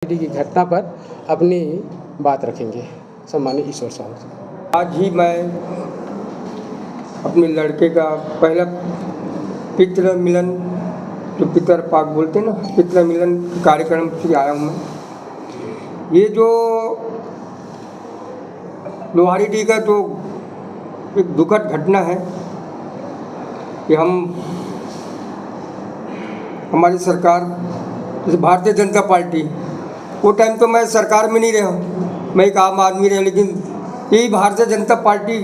लोहारीडीह की घटना पर अपनी बात रखेंगे। सम्मानित ईश्वर साहब, आज ही मैं अपने लड़के का पहला पितृ मिलन, जो पितर पाक बोलते हैं ना, पितृ मिलन कार्यक्रम से आया हूँ मैं। ये जो लोहारीडीह का जो एक दुखद घटना है कि हमारी सरकार जैसे भारतीय जनता पार्टी, वो टाइम तो मैं सरकार में नहीं रहा, मैं एक आम आदमी रहा, लेकिन यही भारतीय जनता पार्टी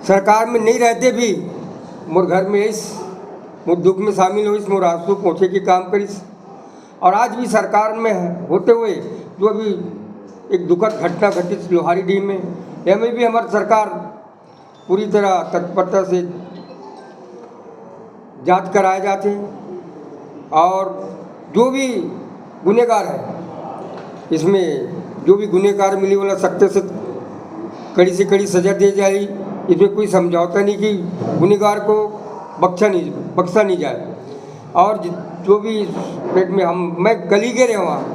सरकार में नहीं रहते भी मोर घर में इस मोर दुख में शामिल हो, इस मोर आंसू पहुँचे के काम करिस। और आज भी सरकार में होते हुए जो अभी एक दुखद घटना घटित लोहारीडीह में, में भी हमारी सरकार पूरी तरह तत्परता से जांच कराए जाते और जो भी गुनहगार है, इसमें जो भी गुनहगार मिली वाला सख्त से कड़ी सज़ा दी जाए। इसमें कोई समझौता नहीं कि गुनहगार को बख्शा नहीं जाए। और जो भी पेट में मैं कल ही गए वहाँ,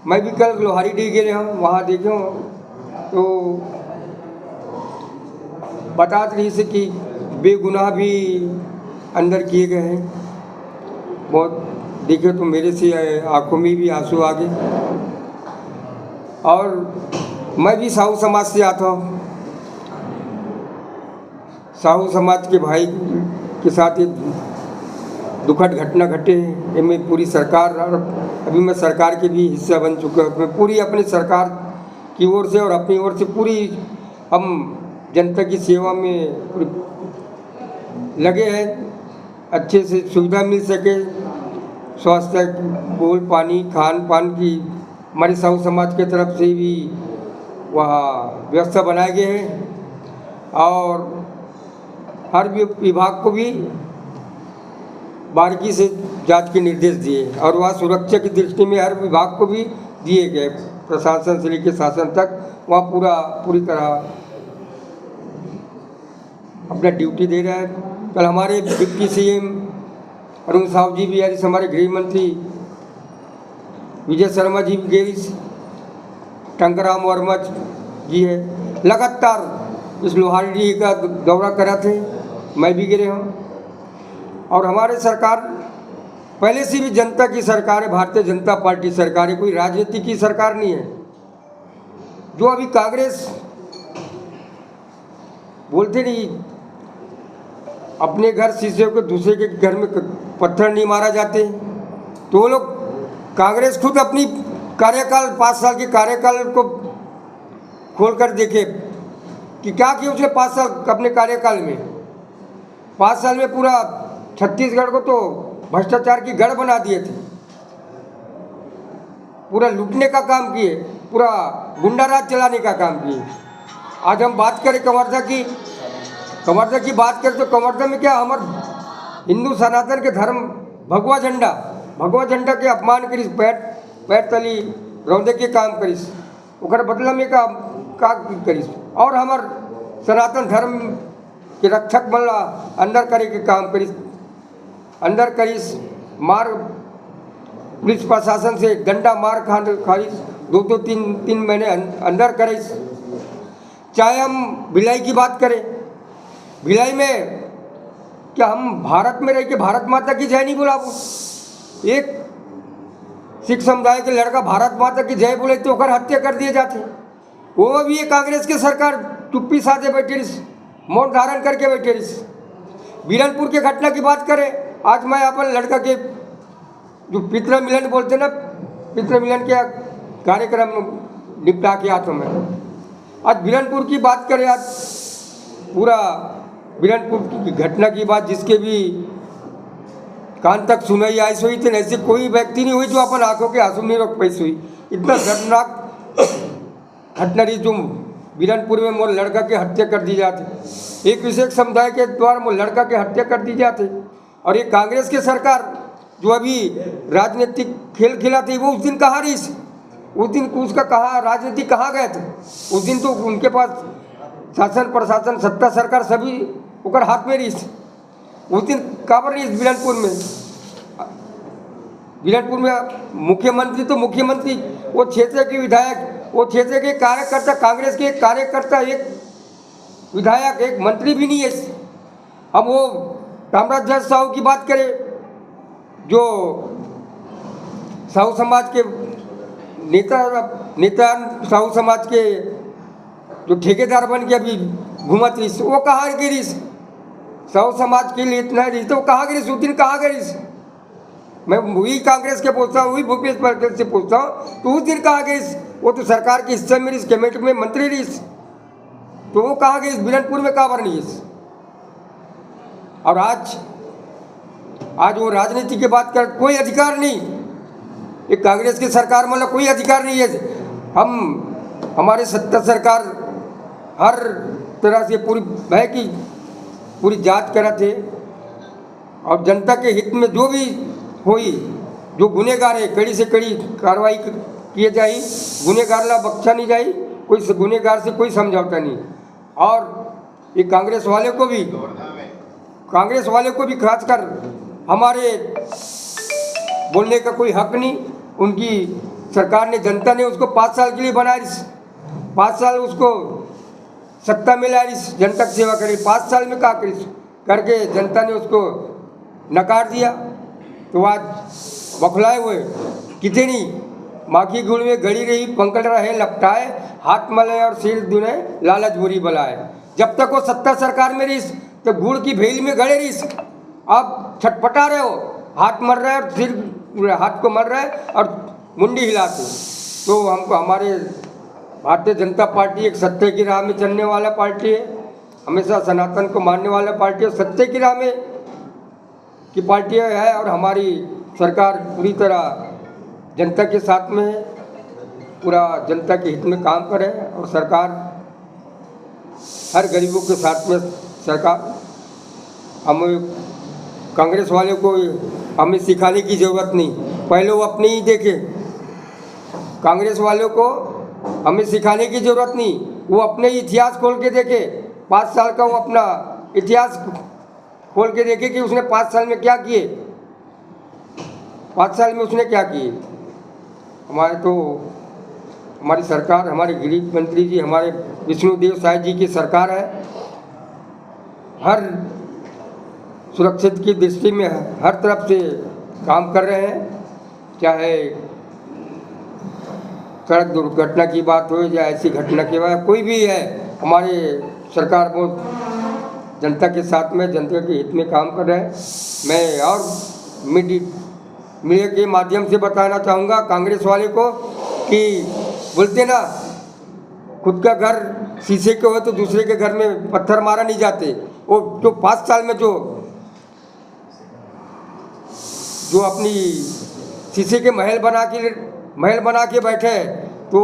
मैं भी कल लोहारीडीह गए हूँ, वहाँ देखे हूँ तो बता रही से कि बेगुनाह भी अंदर किए गए हैं। बहुत देखे तो मेरे से आंखों में भी आंसू आ गए। और मैं भी साहू समाज से आता हूँ, साहू समाज के भाई के साथ एक दुखद घटना घटे हैं। इनमें पूरी सरकार, और अभी मैं सरकार के भी हिस्सा बन चुका हूँ, मैं पूरी अपनी सरकार की ओर से और अपनी ओर से पूरी हम जनता की सेवा में लगे हैं। अच्छे से सुविधा मिल सके, स्वास्थ्य, बोल पानी, खान पान की हमारे साहू समाज के तरफ से भी वहाँ व्यवस्था बनाए गए हैं। और हर विभाग को भी बारीकी से जांच के निर्देश दिए और वहाँ सुरक्षा की दृष्टि में हर विभाग को भी दिए गए, प्रशासन से लेकर शासन तक वहाँ पूरी तरह अपना ड्यूटी दे रहा है। कल हमारे डिप्टी सीएम अरुण साहु जी भी, हमारे गृह मंत्री विजय शर्मा जी भी गए, टंकराम वर्मा जी है, लगातार इस लोहारीडीह का दौरा करा थे, मैं भी गिरे हूँ। और हमारे सरकार पहले से भी जनता की सरकार है, भारतीय जनता पार्टी सरकार है, कोई राजनीति की सरकार नहीं है। जो अभी कांग्रेस बोलते नहीं, अपने घर शीशे को दूसरे के घर में पत्थर नहीं मारा जाते, तो वो लोग कांग्रेस खुद अपनी कार्यकाल 5 साल के कार्यकाल को खोल कर देखे कि क्या किया उसने 5 साल अपने कार्यकाल में। 5 साल में पूरा छत्तीसगढ़ को तो भ्रष्टाचार की गढ़ बना दिए थे, पूरा लूटने का काम किए, पूरा गुंडाराज चलाने का काम किए। आज हम बात करें कवर्धा की बात करें तो कवर्धा में क्या हमारे हिंदू सनातन के धर्म भगवा झंडा के अपमान करिस, पैर तली रौदे के काम करिस, ओकर बदला में का करिस। और हमार सनातन धर्म के रक्षक बनला अंदर करे के काम करिस, मार पुलिस प्रशासन से डंडा मार खारिस, 2-3 महीने अंदर करिस। चाहे हम भिलाई की बात करें, भिलाई में क्या हम भारत में रह के भारत माता की जय नहीं बोलाबो? एक सिख समुदाय के लड़का भारत माता की जय बोले तो ओकर हत्या कर दिए जाते। वो भी ये कांग्रेस के सरकार चुप्पी साधे बैठे रही, मौन धारण करके बैठे रही। बीरनपुर के घटना की बात करें, आज मैं अपन लड़का के जो पितृ मिलन बोलते ना, पितृ मिलन के कार्यक्रम निपटा के आता हूँ मैं। आज बीरनपुर की बात करें, आज पूरा बीरनपुर की घटना की बात जिसके भी कान तक सुनाई आई हुई थी, ऐसे कोई व्यक्ति नहीं हुई जो अपन आंखों के आंसू नहीं रोक पाई हुई। इतना दर्दनाक घटना रही जो बीरनपुर में मोर लड़का के हत्या कर दी जाती, एक विशेष समुदाय के द्वारा मोर लड़का के हत्या कर दी जाती। और ये कांग्रेस की सरकार जो अभी राजनीतिक खेल खिलाती, वो उस दिन कहाँ रही, उस दिन उसका कहाँ राजनीति कहाँ गए थे? उस दिन तो उनके पास शासन प्रशासन सत्ता सरकार सभी ओकर हाथ में रही। उस दिन काबर रही बीरनपुर में बिलनपुर में मुख्यमंत्री तो मुख्यमंत्री, वो क्षेत्र के विधायक, वो क्षेत्र के कार्यकर्ता, कांग्रेस के एक कार्यकर्ता, एक विधायक, एक मंत्री भी नहीं है। अब वो रामराज साहू की बात करें, जो साहू समाज के नेता साहू समाज के जो ठेकेदार बन के अभी घूमत रही, वो कहाँ गिरी? साहू समाज के लिए इतना रही तो वो कहाँ गिरी? उस दिन कहाँ गिरी? मैं वही कांग्रेस के पूछता हूँ, वही भूपेश बघेल से पूछता हूँ, तो उस दिन कहाँ गई? वो तो सरकार के हिस्से में, इस कमेटी में मंत्री रही, तो वो कहाँ गई? बिलनपुर में कहाँ बनी? और आज वो राजनीति की बात कर, कोई अधिकार नहीं, एक कांग्रेस की सरकार मतलब कोई अधिकार नहीं है। हमारे सत्ता सरकार हर तरह से पूरी भय की पूरी जांच करा थे, और जनता के हित में जो भी हुई, जो गुनेगार है कड़ी से कड़ी कार्रवाई किए जाए, गुनेगार ला बख्शा नहीं जाए, कोई गुनेगार से कोई समझौता नहीं। और ये कांग्रेस वाले को भी खासकर हमारे बोलने का कोई हक नहीं। उनकी सरकार ने, जनता ने उसको 5 साल के लिए बनाया, 5 साल उसको सत्ता मिला, जनता की सेवा करी, 5 साल में क्या करी करके जनता ने उसको नकार दिया। तो आज बखलाए हुए कितनी माखी गुड़ में गड़ी रही, पंकड़ रहे लपटाए, हाथ मले और सिर दुने, लालच बुरी बलाए। जब तक वो सत्ता सरकार में रही तो गुड़ की भेल में गड़े रही, अब छटपटा रहे हो, हाथ मर रहा है और सिर हाथ को मर रहा है और मुंडी हिलाते। तो हमको, हमारे भारतीय जनता पार्टी एक सत्य की राह में चलने वाला पार्टी है, हमेशा सनातन को मानने वाला पार्टी है, सत्य की राह में की पार्टी है। और हमारी सरकार पूरी तरह जनता के साथ में है, पूरा जनता के हित में काम करे, और सरकार हर गरीबों के साथ में सरकार। हमें कांग्रेस वाले को हमें सिखाने की ज़रूरत नहीं, पहले वो अपने ही देखे। कांग्रेस वालों को हमें सिखाने की ज़रूरत नहीं, वो अपने इतिहास खोल के देखे। 5 साल का वो अपना इतिहास खोल के देखे कि उसने 5 साल में क्या किए, 5 साल में उसने क्या किए। हमारी सरकार, हमारे गृह मंत्री जी, हमारे विष्णुदेव साय जी की सरकार है, हर सुरक्षित की दृष्टि में हर तरफ से काम कर रहे हैं। चाहे सड़क दुर्घटना की बात हो या ऐसी घटना की बात, कोई भी है, हमारे सरकार बहुत जनता के साथ में, जनता के हित में काम कर रहे हैं। मैं और मीडिया के माध्यम से बताना चाहूँगा कांग्रेस वाले को कि बोलते ना, खुद का घर शीशे के हो तो दूसरे के घर में पत्थर मारा नहीं जाते। वो जो 5 साल में जो अपनी शीशे के महल बना के बैठे, तो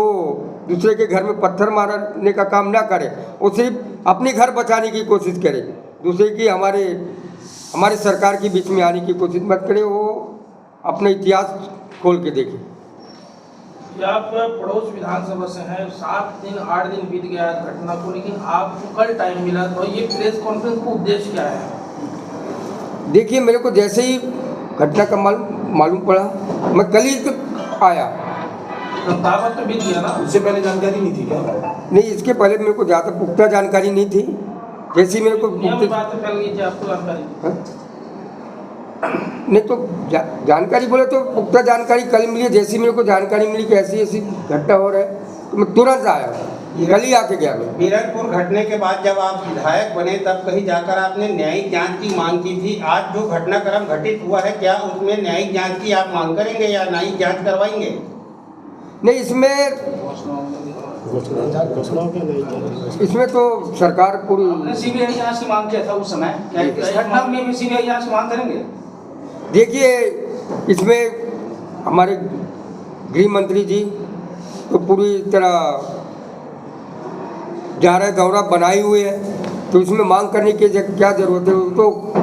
दूसरे के घर में पत्थर मारने का काम ना करे, वो सिर्फ अपने घर बचाने की कोशिश करे, दूसरे की हमारी सरकार के बीच में आने की कोशिश मत करे। वो अपना इतिहास खोल के देखे। आप पड़ोस विधानसभा से हैं, 7 दिन 8 दिन बीत गया घटना को, लेकिन आपको कल टाइम मिला, तो ये प्रेस कॉन्फ्रेंस का उद्देश्य क्या है? देखिए, मेरे को जैसे ही घटना का मालूम पड़ा, मैं कल ही आया। दावत तो बीत गया ना, उससे पहले जानकारी नहीं थी क्या? नहीं, इसके पहले मेरे को ज़्यादा पुख्ता जानकारी नहीं थी। जैसी मेरे को बात फैल गई थी, आपको जानकारी नहीं, तो जानकारी बोले तो पुख्ता जानकारी कल मिली। जैसी मेरे को जानकारी मिली कि ऐसी ऐसी घटना हो रहा है, तो मैं तुरंत आया, कल ही आके गया। मैं बिलनपुर घटने के बाद जब आप विधायक बने, तब कहीं जाकर आपने न्यायिक जांच की मांग की थी। आज जो घटनाक्रम घटित हुआ है, क्या उसमें न्यायिक जांच की आप मांग करेंगे या न्यायिक जांच करवाएंगे? नहीं, इसमें तो सरकार पूरी सीबीआई जांच की मांग किया था उस समय, क्या इस घटना में भी सीबीआई जांच मांग करेंगे? देखिए, इसमें हमारे गृह मंत्री जी तो पूरी तरह जा रहे, दौरा बनाए हुए है, तो इसमें मांग करने की क्या ज़रूरत है? तो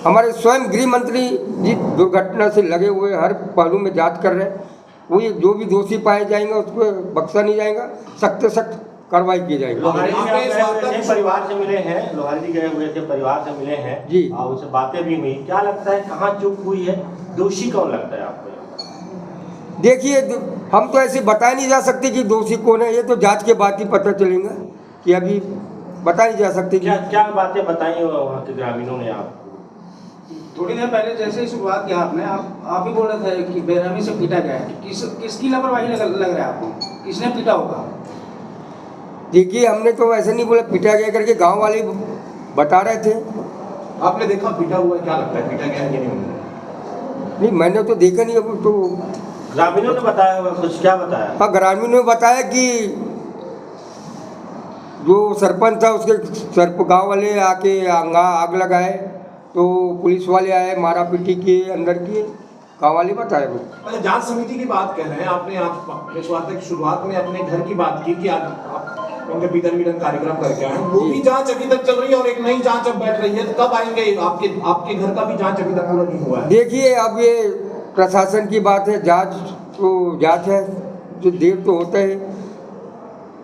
हमारे स्वयं गृह मंत्री जी दुर्घटना से लगे हुए, हर पहलू में जांच कर रहे हैं। वो जो भी दोषी पाए जाएंगे उसको बख्शा नहीं जाएगा, सख्त से सख्त कार्रवाई की जाएगी। लोहारी जी परिवार से मिले हैं, लोहारी जी गए हुए थे, परिवार से मिले हैं जी, उनसे बातें भी हुई। क्या लगता है, कहाँ चूक हुई है, दोषी कौन लगता है आपको? देखिए हम तो ऐसे बता नहीं जा सकते कि दोषी कौन है, ये तो जांच के बाद ही पता चलेगा कि अभी बता नहीं जा सकते क्या कि क्या बातें बताई वहाँ के ग्रामीणों ने आपको? थोड़ी देर पहले जैसे ही शुरुआत किया आपने, आप ही बोल रहे थे कि बेरहमी से पीटा गया है। किसकी लापरवाही लग रहा है आपको? किसने पीटा होगा? देखिए हमने तो ऐसे नहीं बोला पीटा गया करके, गांव वाले बता रहे थे। आपने देखा पीटा हुआ है, क्या लगता है पीटा गया है कि नहीं? नहीं मैंने तो देखा नहीं, अब तो ग्रामीणों ने बताया होगा कुछ, क्या बताया? हाँ ग्रामीणों ने बताया कि जो सरपंच था उसके सर पर गाँव वाले आके आग लगाए, तो पुलिस वाले आए, मारा पीटी किए, अंदर किए, गाँव वाले बताए वो। अच्छा, जांच समिति की बात कह रहे हैं आपने, आप इस बात की शुरुआत में अपने घर की बात की कि आप उनके पीतन कार्यक्रम करके आए, वो भी जांच अभी तक चल रही है और एक नई जांच अब बैठ रही है, तो कब आएंगे? आपके घर का भी जांच अभी तक पूरा नहीं हुआ है। देखिए अब ये प्रशासन की बात है, जांच तो जांच है, जो देर तो होता है,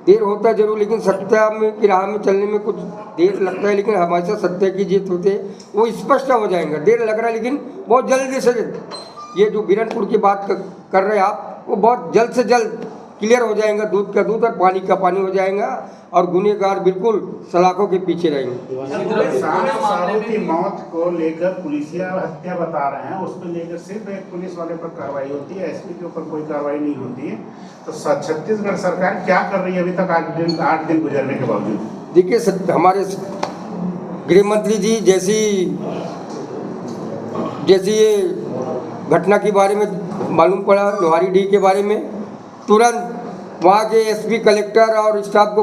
देर होता है जरूर, लेकिन सत्य में की राह में चलने में कुछ देर लगता है, लेकिन हमेशा सत्य की जीत होती है, वो स्पष्ट हो जाएगा। देर लग रहा है लेकिन बहुत जल्दी से ये जो बिरनपुर की बात कर रहे हैं आप, वो बहुत जल्द से जल्द क्लियर हो जाएगा, दूध का दूध और पानी का पानी हो जाएगा, और गुनहगार बिल्कुल सलाखों के पीछे रहेंगे। 7 सालों की मौत को लेकर पुलिसिया हत्या बता रहे हैं, उसको लेकर सिर्फ एक पुलिस वाले पर कार्रवाई होती है, एसपी के ऊपर कोई कार्रवाई नहीं होती है। तो छत्तीसगढ़ सरकार क्या कर रही है अभी तक, 8 दिन गुजरने के बावजूद? देखिए हमारे गृह मंत्री जी जैसी ये घटना के बारे में मालूम पड़ा, लोहारीडीह के बारे में, तुरंत वहाँ के एसपी, कलेक्टर और स्टाफ को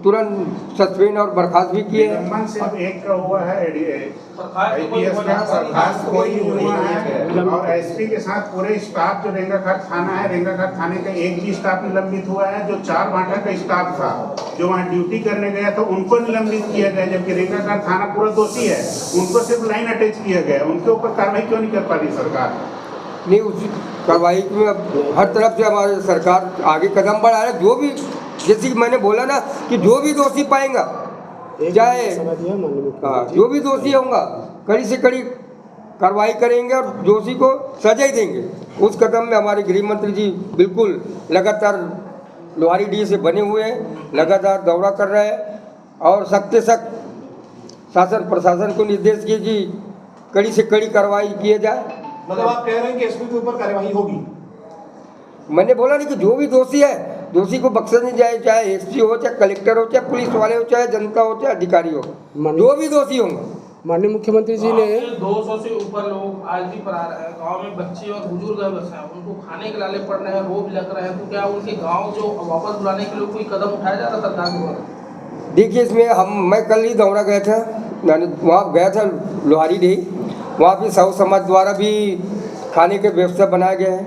तुरंत सस्पेंड और बर्खास्त भी किए। निलंबन सिर्फ एक का हुआ है, IPS का बर्खास्त कोई हुआ है, और एसपी के साथ पूरे स्टाफ जो रेंगाघाट थाना है, रेंगाघाट थाने का एक भी स्टाफ निलंबित हुआ है। जो 4 भाटा का स्टाफ था जो वहाँ ड्यूटी करने गया था, उनको निलंबित किया गया, जबकि रेंगाघाट थाना पूरा दोषी है, उनको सिर्फ लाइन अटैच किया गया। उनके ऊपर कार्रवाई क्यों नहीं कर पा रही सरकार? नहीं, उस कार्रवाई में अब हर तरफ से हमारी सरकार आगे कदम बढ़ा रही है। जो भी, जैसे कि मैंने बोला ना कि जो भी दोषी पाएगा, चाहे जो भी दोषी होगा, कड़ी से कड़ी कार्रवाई करेंगे और दोषी को सजा ही देंगे। उस कदम में हमारे गृह मंत्री जी बिल्कुल लगातार लोहारीडीह से बने हुए हैं, लगातार दौरा कर रहे हैं, और सख्त से सख्त शासन प्रशासन को निर्देश किए कि कड़ी से कड़ी कार्रवाई किए जाए। मतलब आप कह रहे हैं कि एसपी के ऊपर कार्यवाही होगी? मैंने बोला नहीं कि जो भी दोषी है, दोषी को बख्शा नहीं जाए, चाहे एसपी हो, चाहे कलेक्टर हो, चाहे पुलिस वाले हो, चाहे जनता हो, चाहे अधिकारी हो, जो भी दोषी होंगे। माननीय मुख्यमंत्री जी ने 200 से ऊपर लोग आज भी फरार हैं, गांव में बच्चे और बुजुर्ग बस हैं, उनको खाने के लाले पड़ रहे हैं, रोग लग रहे हैं, तो क्या उनके गांव जो वापस बुलाने के लिए कोई कदम उठाया जा रहा सरकार के द्वारा? देखिए इसमें मैं कल ही दौरा गया था, मैंने वहाँ गया था लोहारीडीह, वहाँ पे साहू समाज द्वारा भी खाने के व्यवस्था बनाया गया है,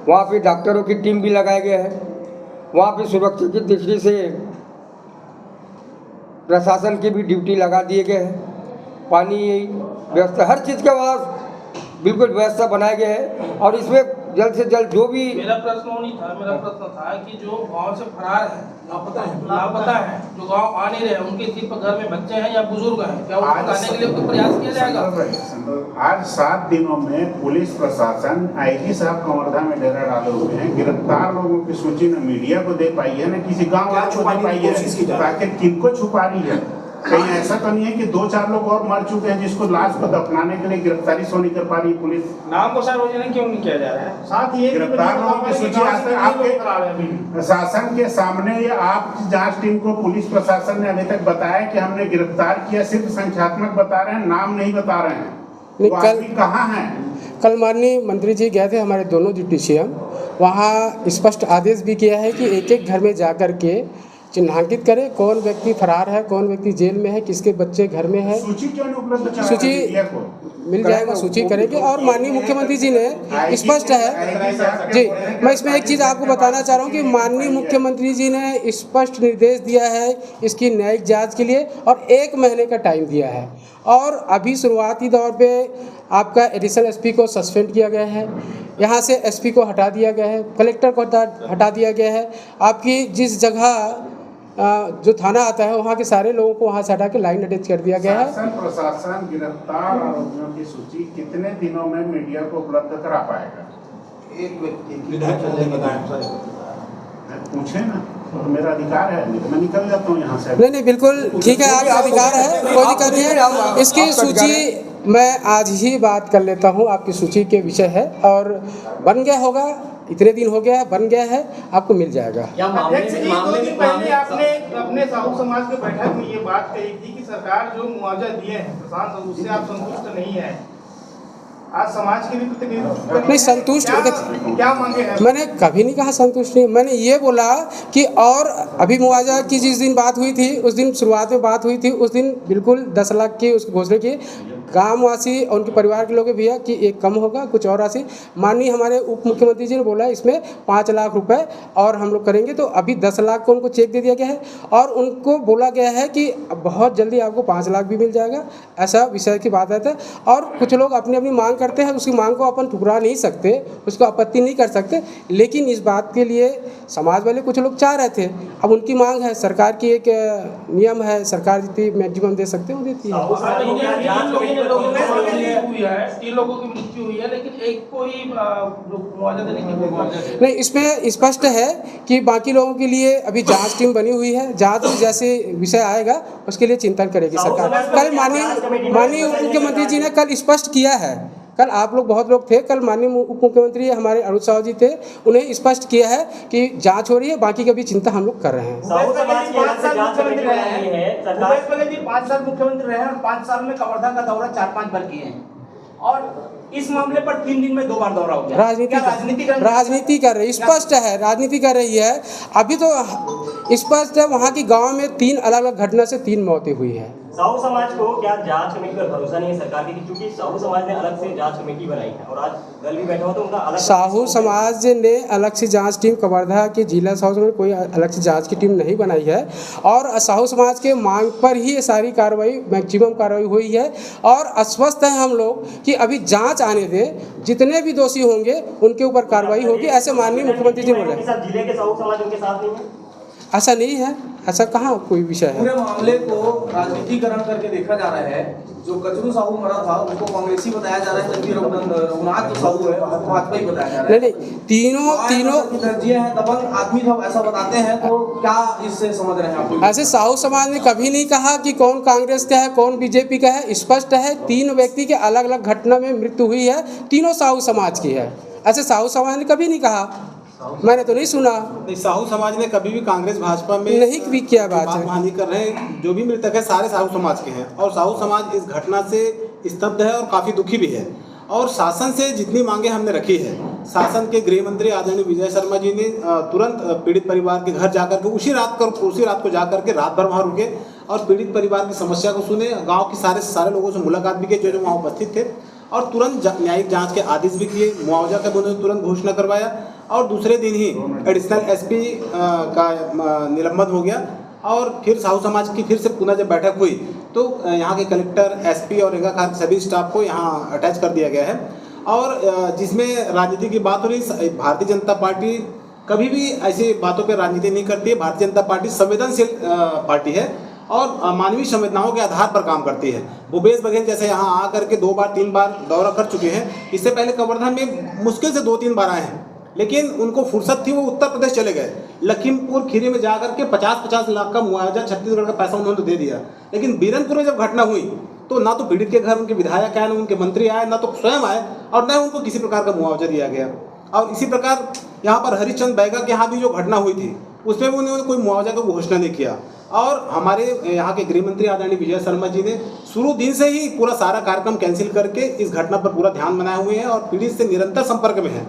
वहाँ पे डॉक्टरों की टीम भी लगाया गया है, वहाँ पे सुरक्षा की दृष्टि से प्रशासन की भी ड्यूटी लगा दिए गए हैं, पानी व्यवस्था हर चीज़ का वहाँ बिल्कुल व्यवस्था बनाया गया है। और इसमें जल्द से जल्द जो भी, मेरा प्रश्न वो नहीं था, मेरा प्रश्न था कि जो गांव से फरार है, लापता है, जो गांव आ नहीं रहे, उनके सिर्फ घर में बच्चे हैं या बुजुर्ग हैं, क्या उनको लाने के लिए कोई प्रयास किया जाएगा? आज 7 दिनों में पुलिस प्रशासन, आईजी साहब कवर्धा में डेरा डाले हुए हैं, गिरफ्तार लोगों की सूची न मीडिया को दे पाई है, न किसी गाँव वाले को दे पाई है, ताकि किनको छुपा रही है। कहीं ऐसा तो नहीं है कि 2-4 लोग और मर चुके हैं जिसको लाश को दफनाने के लिए गिरफ्तारी सो नहीं कर पा रही पुलिस? नाम को सार्वजनिक क्यों नहीं किया जा रहा है? साथ ही गिरफ्तार लोगों की सूची आपके प्रशासन के सामने, या आप जांच टीम को पुलिस प्रशासन ने अभी तक बताया कि हमने गिरफ्तार किया, सिर्फ संख्यात्मक बता रहे हैं, नाम नहीं बता रहे हैं। वो आदमी कहाँ हैं? कल माननीय मंत्री जी गए थे, हमारे दोनों डिप्टी सीएम, वहाँ स्पष्ट आदेश भी किया है कि एक-एक घर में जा कर के चिन्हांकित करें कौन व्यक्ति फरार है, कौन व्यक्ति जेल में है, किसके बच्चे घर में है। सूची क्यों नहीं उपलब्ध? सूची मिल जाएगा, सूची करेंगे। और माननीय मुख्यमंत्री जी ने स्पष्ट है जी, मैं इसमें एक चीज़ आपको बताना चाह रहा हूँ कि माननीय मुख्यमंत्री जी ने स्पष्ट निर्देश दिया है इसकी न्यायिक जांच के लिए, और 1 महीने का टाइम दिया है। और अभी शुरुआती दौर पे आपका एडिशनल एसपी को सस्पेंड किया गया है, यहाँ से एसपी को हटा दिया गया है, कलेक्टर को हटा दिया गया है। आपकी जिस जगह जो थाना आता है वहाँ के सारे लोगों को वहाँ से हटा के लाइन अटैच कर दिया गया है। शासन प्रशासन गिरफ्तार आरोपियों की सूची कितने दिनों में मीडिया को उपलब्ध करा पाएगा? एक व्यक्ति की विधायक महोदय बताएं। पूछे ना, तो मेरा अधिकार है, मैं निकल जाता हूँ यहाँ से। नहीं बिल्कुल ठीक है, आपका अधिकार है, कोई दिक्कत नहीं है। इसकी सूची मैं आज ही बात कर लेता हूँ, आपकी सूची के विषय है और बन गया होगा, इतने दिन हो गया है, बन गया है, आपको मिल जाएगा। अध्यक्ष जी, 2 दिन पहले आपने अपने साहू समाज के बैठक में ये बात कही थी कि सरकार जो मुआवजा दिए हैं किसान, उससे आप संतुष्ट नहीं है। आज समाज के भी प्रतिनिधित्व नहीं संतुष्ट, क्या मांगे हैं? मैंने कभी नहीं कहा संतुष्ट नहीं, मैंने ये बोला कि और अभी मुआवजा की जिस दिन बात हुई थी, उस दिन शुरुआत में बात हुई थी, उस दिन बिल्कुल 10 लाख की उसकी घोषणा की, गांववासी और उनके परिवार के लोग भैया कि एक कम होगा, कुछ और राशि। माननीय हमारे उप मुख्यमंत्री जी ने बोला इसमें 5 लाख रुपए और हम लोग करेंगे, तो अभी 10 लाख को उनको चेक दे दिया गया है और उनको बोला गया है कि बहुत जल्दी आपको 5 लाख भी मिल जाएगा, ऐसा विषय की बात है। और कुछ लोग अपनी अपनी मांग करते हैं, उसकी मांग को अपन ठुकरा नहीं सकते, उसको आपत्ति नहीं कर सकते, लेकिन इस बात के लिए समाज वाले कुछ लोग चाह रहे थे, अब उनकी मांग है, सरकार की एक नियम है, सरकार जितनी मैक्सिमम दे सकते हैं वो देती है। 3 लोगों की मृत्यु हुई है, लेकिन एक को ही मुआवजा देने की नहीं, इसमें स्पष्ट है कि बाकी लोगों के लिए अभी जांच टीम बनी हुई है, जांच जैसे विषय आएगा उसके लिए चिंतन करेगी सरकार। कल माननीय उप मुख्यमंत्री जी ने कल स्पष्ट किया है, कल आप लोग बहुत लोग थे, कल माननीय उप मुख्यमंत्री हमारे अरुण साहू जी थे, उन्हें स्पष्ट किया है कि जांच हो रही है, बाकी का भी चिंता हम लोग कर रहे हैं। 5 साल मुख्यमंत्री रहे हैं और 5 साल में कवर्धा का दौरा 4-5 बार किए हैं और इस मामले पर 3 दिन में 2 बार दौरा हो गया। राजनीति कर रही, स्पष्ट है राजनीति कर रही है। अभी तो स्पष्ट है, वहाँ की गांव में 3 अलग अलग घटना से 3 मौतें हुई है। साहू समाज को क्या जांच कमेटी पर भरोसा नहीं है सरकार की, क्योंकि साहू समाज ने अलग से जांच कमेटी बनाई है और आज दल भी बैठा हुआ तो उनका अलग। साहू समाज ने अलग से जांच टीम, कवर्धा के जिला साहू समाज कोई अलग से जांच की टीम नहीं बनाई है और साहू समाज के मांग पर ही ये सारी कार्रवाई, मैक्सिमम कार्रवाई हुई है और आश्वस्त हैं हम लोग कि अभी जांच आने दे, जितने भी दोषी होंगे उनके ऊपर कार्रवाई होगी, ऐसे माननीय मुख्यमंत्री जी बोले। जिले के साहू समाज उनके साथ नहीं है, ऐसा नहीं है, ऐसा कहाँ कोई विषय है। पूरे मामले को राजनीतिकरण करके देखा जा रहा है। जो कचरू साहू मरा था उनको कांग्रेसी बताया जा रहा है, जबकि रघुनाथ जो साहू है उसको भाजपा ही बताया जा रहा है। नहीं, तीनों दर्जियां हैं, दबंग आदमी था, ऐसा बताते हैं, तो क्या इससे समझ रहे हैं आप? ऐसे साहू समाज ने कभी नहीं कहा कि कौन कांग्रेस का है कौन बीजेपी का है, स्पष्ट है 3 व्यक्ति के अलग अलग घटना में मृत्यु हुई है, तीनों साहू समाज की है। ऐसे साहू समाज ने कभी नहीं कहा, मैंने तो नहीं सुना। नहीं, साहू समाज ने कभी भी कांग्रेस भाजपा में नहीं भी किया बात है। हानि कर रहे हैं, जो भी मृतक है सारे साहू समाज के हैं और साहू समाज इस घटना से स्तब्ध है और काफ़ी दुखी भी है। और शासन से जितनी मांगे हमने रखी है, शासन के गृह मंत्री आदरणीय विजय शर्मा जी ने तुरंत पीड़ित परिवार के घर जाकर के उसी रात को जाकर के रात भर वहाँ रुके और पीड़ित परिवार की समस्या को सुने, गाँव के सारे लोगों से मुलाकात भी की जो वहाँ उपस्थित थे और तुरंत न्यायिक जांच के आदेश भी किए, मुआवजा का उन्होंने तुरंत घोषणा करवाया और दूसरे दिन ही एडिशनल एसपी का निलंबन हो गया। और फिर साहू समाज की फिर से पुनः जब बैठक हुई तो यहाँ के कलेक्टर, एसपी और रेंगाखार सभी स्टाफ को यहाँ अटैच कर दिया गया है और जिसमें राजनीति की बात हो रही। भारतीय जनता पार्टी कभी भी ऐसी बातों पर राजनीति नहीं करती है। भारतीय जनता पार्टी संवेदनशील पार्टी है और मानवीय संवेदनाओं के आधार पर काम करती है। भूपेश बघेल जैसे यहाँ आकर के 2 बार 3 बार दौरा कर चुके हैं, इससे पहले कवर्धा में मुश्किल से 2-3 बार आए हैं, लेकिन उनको फुर्सत थी, वो उत्तर प्रदेश चले गए। लखीमपुर खीरी में जाकर के 50-50 लाख का मुआवजा छत्तीसगढ़ का पैसा उन्होंने दे दिया, लेकिन बीरनपुर में जब घटना हुई तो ना तो पीड़ित के घर उनके विधायक आए, ना उनके मंत्री आए, ना तो स्वयं आए और न उनको किसी प्रकार का मुआवजा दिया गया। और इसी प्रकार यहाँ पर हरिश्चंद्र बैगा के यहाँ भी जो घटना हुई थी उसमें भी उन्होंने कोई मुआवजा का घोषणा नहीं किया। और हमारे यहाँ के गृह मंत्री आदरणीय विजय शर्मा जी ने शुरू दिन से ही पूरा सारा कार्यक्रम कैंसिल करके इस घटना पर पूरा ध्यान बनाए हुए हैं और पीड़ित से निरंतर संपर्क में हैं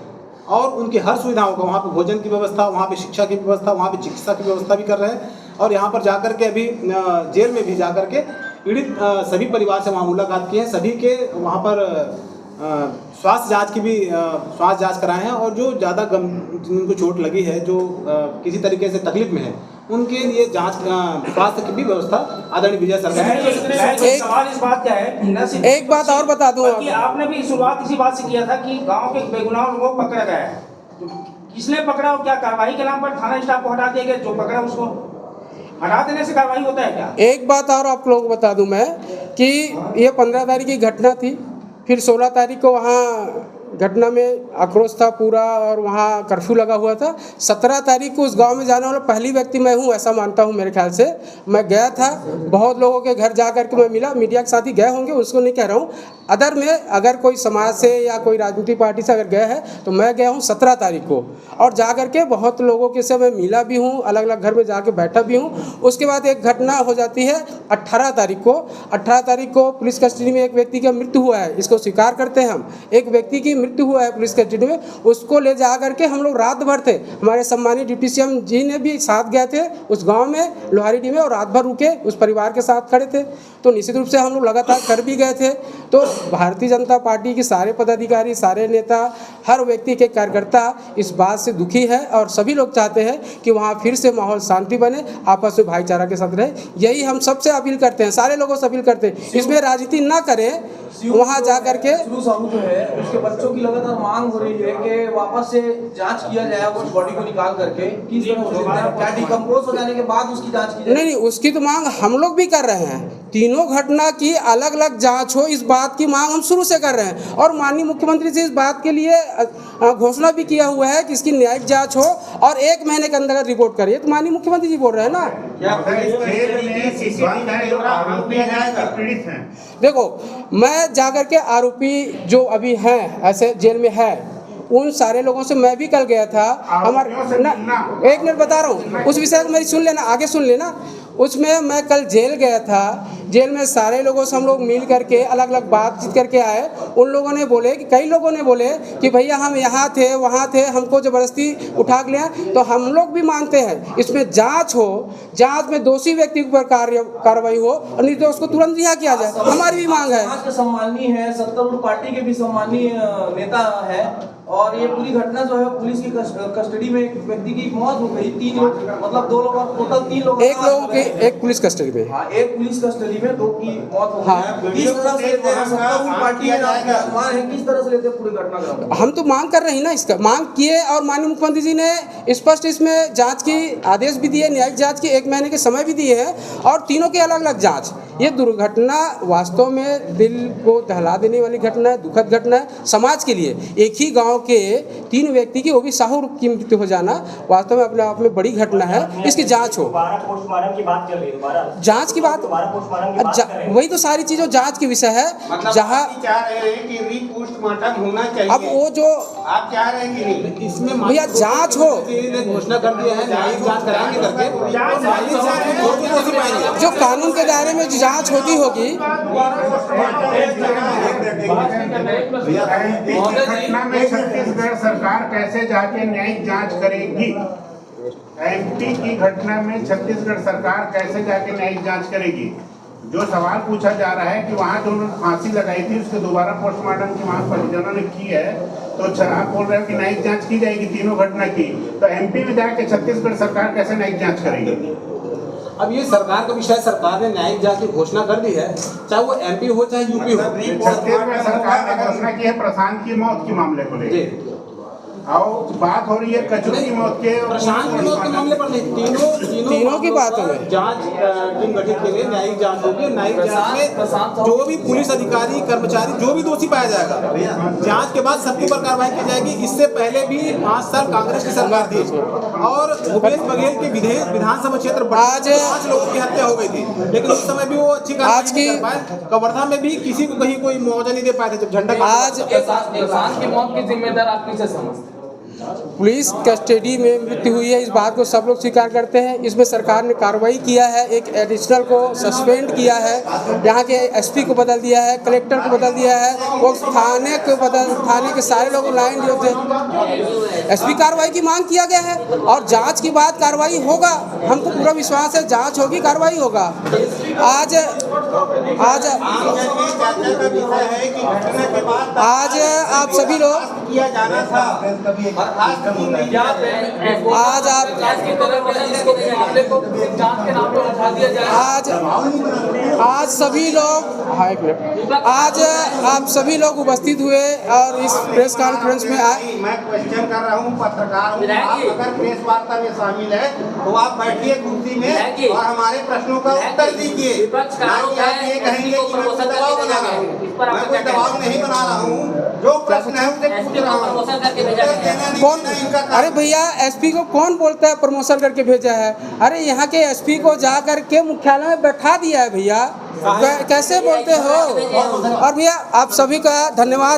और उनकी हर सुविधाओं का, वहाँ पे भोजन की व्यवस्था, वहाँ पे शिक्षा की व्यवस्था, वहाँ पे चिकित्सा की व्यवस्था भी कर रहे हैं। और यहाँ पर जाकर के अभी जेल में भी जाकर के पीड़ित सभी परिवार से वहाँ मुलाकात की है, सभी के वहाँ पर स्वास्थ्य जांच की भी स्वास्थ्य जांच कराए हैं और जो ज़्यादा जिनको चोट लगी है, जो किसी तरीके से तकलीफ में है, उनके लिए जांच स्वास्थ्य की भी व्यवस्था आदरणीय विजय सरकार। इस बात क्या है, एक बात और बता दूं, आपने भी शुरुआत इसी बात से किया था कि गांव के बेगुनाह लोगों को पकड़ा गया है, किसने पकड़ा और क्या कार्रवाई के नाम पर थाना स्टाफ को हटा दिया गया, जो पकड़ा उसको हटा देने से कार्रवाई होता है क्या? एक बात और आप लोगों को बता दूं मैं कि ये 15 तारीख की घटना थी, फिर 16 तारीख को वहाँ घटना में आक्रोश था पूरा और वहाँ कर्फ्यू लगा हुआ था। 17 तारीख को उस गांव में जाने वाला पहली व्यक्ति मैं हूँ, ऐसा मानता हूँ मेरे ख्याल से। मैं गया था, बहुत लोगों के घर जा कर के मैं मिला, मीडिया के साथ ही गए होंगे, उसको नहीं कह रहा हूँ। अदर में अगर कोई समाज से या कोई राजनीतिक पार्टी से अगर गया है तो मैं गया हूँ 17 तारीख को, और जा कर के बहुत लोगों के से मैं मिला भी हूँ, अलग अलग घर में जाके बैठा भी हूँ। उसके बाद एक घटना हो जाती है 18 तारीख को। 18 तारीख को पुलिस कस्टडी में एक व्यक्ति का मृत्यु हुआ है, इसको स्वीकार करते हैं हम। एक व्यक्ति की मृत्यु हुआ है पुलिस कस्टडी में, उसको ले जा करके हम लोग रात भर थे, हमारे सम्मानित डिप्टी सीएम जी ने भी साथ गए थे उस गांव में लोहारीडीह में, और रात भर रुके, उस परिवार के साथ खड़े थे। तो निश्चित रूप से हम लोग लगातार कर भी गए थे। तो भारतीय जनता पार्टी के सारे पदाधिकारी, सारे नेता, हर व्यक्ति के कार्यकर्ता इस बात से दुखी है, और सभी लोग चाहते हैं कि वहाँ फिर से माहौल शांति बने, आपस में भाईचारा के साथ रहे। यही हम सबसे अपील करते हैं, सारे लोगों से अपील करते हैं, इसमें राजनीति ना करें। वहाँ जा करके साहू जो है उसके बच्चों की लगातार मांग हो रही है कि वापस से जांच किया जाए उस बॉडी को निकाल करके, किस तरह से क्या डिकम्पोज हो जाने के बाद उसकी जांच की जाए। नहीं, उसकी तो मांग हम लोग भी कर रहे हैं। तीनों घटना की अलग अलग जांच हो, इस बात की मांग हम शुरू से कर रहे हैं, और माननीय मुख्यमंत्री जी इस बात के लिए घोषणा भी किया हुआ है कि इसकी न्यायिक जांच हो और 1 महीने के अंदर रिपोर्ट करिए। तो माननीय मुख्यमंत्री जी बोल रहे हैं ना। देखो, मैं जाकर के आरोपी जो अभी हैं ऐसे जेल में है, उन सारे लोगों से मैं भी कल गया था। हमारे एक मिनट बता रहा हूँ, उस विषय को मेरी सुन लेना, आगे सुन लेना। उसमें मैं कल जेल गया था, जेल में सारे लोगों से हम लोग मिल करके अलग अलग बातचीत करके आए। उन लोगों ने बोले कि कई लोगों ने बोले कि भैया हम यहाँ थे, वहाँ थे, हमको ज़बरदस्ती उठा के लिया। तो हम लोग भी मानते हैं इसमें जांच हो, जांच में दोषी व्यक्ति के ऊपर कार्रवाई हो, और नहीं तो उसको तुरंत रिहा किया जाए, हमारी भी मांग है। सम्मानीय है, सत्तारूढ़ पार्टी के भी सम्मानीय नेता है, और ये पूरी घटना जो है पुलिस की कस्टडी में एक व्यक्ति की मौत हो गई, 3 लोग, मतलब 2 लोग, टोटल 3 लोग, एक पुलिस कस्टडी में, हाँ, एक पुलिस कस्टडी में 2 की मौत हो गई। किस तरह से लेते हैं सत्तारूढ़ पार्टी है, किस तरह से लेते हैं पूरी घटना का? हम तो मांग कर रहे हैं ना, इसका मांग किए, और माननीय मुख्यमंत्री जी ने स्पष्ट इसमें जांच की आदेश भी दिए, न्यायिक जांच की 1 महीने के समय भी दिए हैं, और तीनों की अलग अलग जांच। ये दुर्घटना वास्तव में दिल को दहला देने वाली घटना है, दुखद घटना है समाज के लिए। एक ही गांव के 3 व्यक्ति की, वो भी साहू की मृत्यु हो जाना, वास्तव में अपने आप में बड़ी घटना है। इसकी जांच हो, पोस्टमार्टम की बात चल रही है, जांच की बात, वही तो सारी चीज़ों जांच की विषय है। मतलब जहाँ चाह रहे हैं कि रीपोस्टमार्टम होना चाहिए, अब वो जो आप चाह रहे हैं कि नहीं, इसमें भैया जांच हो, घोषणा कर दिया है, न्यायिक जांच कराएंगे करके, जो कानून के दायरे में जो जांच होती होगी। घटना में छत्तीसगढ़ सरकार कैसे जाके न्यायिक जांच करेगी? एमपी की घटना में छत्तीसगढ़ सरकार कैसे जाके न्यायिक जांच करेगी? जो सवाल पूछा जा रहा है कि वहाँ जो उन्होंने फांसी लगाई थी उसके दोबारा पोस्टमार्टम की वहाँ परिजनों ने की है, तो आप बोल रहे हो कि न्यायिक जांच की जाएगी तीनों घटना की, तो एमपी में जाके छत्तीसगढ़ सरकार कैसे न्यायिक जांच करेगी? अब ये सरकार का विषय, सरकार ने न्यायिक जांच की घोषणा कर दी है, चाहे वो एमपी हो चाहे यूपी हो। छत्तीसगढ़ सरकार ने घोषणा की है प्रशांत की मौत के मामले को लेकर, और बात हो रही है कचरू की मौत के, प्रशांत की मौत के मामले पर नहीं, तीनों की बात है। जांच टीम गठित के लिए न्यायिक जांच होगी। न्यायिक जांच में जो भी पुलिस अधिकारी, कर्मचारी, जो भी दोषी पाया जाएगा, जांच के बाद सबके ऊपर कार्रवाई की जाएगी। इससे पहले भी 5 साल कांग्रेस की सरकार थी, और भूपेश बघेल के विधानसभा क्षेत्र आज 5 लोगों की हत्या हो गई थी, लेकिन उस समय भी वो अच्छी कार्रवाई नहीं कर पाए। कवर्धा में भी किसी को कहीं कोई मुआवजा नहीं दे पाए थे जब झंडा। आज प्रशांत की मौत के जिम्मेदार आप किसे समझते हैं? पुलिस कस्टडी में मृत्यु हुई है, इस बात को सब लोग स्वीकार करते हैं। इसमें सरकार ने कार्रवाई किया है, एक एडिशनल को सस्पेंड किया है, यहाँ के एसपी को बदल दिया है, कलेक्टर को बदल दिया है, वो थाने के सारे लोग लाइन जो थे, एसपी कार्रवाई की मांग किया गया है, और जांच के बाद कार्रवाई होगा। हमको पूरा विश्वास है, जांच होगी, कार्रवाई होगा। आज आप सभी लोग, आज सभी लोग, आज आप सभी लोग उपस्थित हुए और इस प्रेस कॉन्फ्रेंस में आए। मैं क्वेश्चन कर रहा हूँ, पत्रकार हूँ, आप अगर प्रेस वार्ता में शामिल है तो आप बैठिए कुर्सी में और हमारे प्रश्नों का उत्तर दीजिए। आप ये कहेंगे कि मैं दबाव बना रहा हूँ, मैं कोई दबाव नहीं बना रहा हूँ। जो प्रश्न है उसे पूछ रहा हूँ। कौन? अरे भैया एसपी को कौन बोलता है प्रमोशन करके भेजा है? अरे यहाँ के एसपी को जा करके मुख्यालय में बैठा दिया है भैया, कैसे बोलते हो? और भैया आप सभी का धन्यवाद।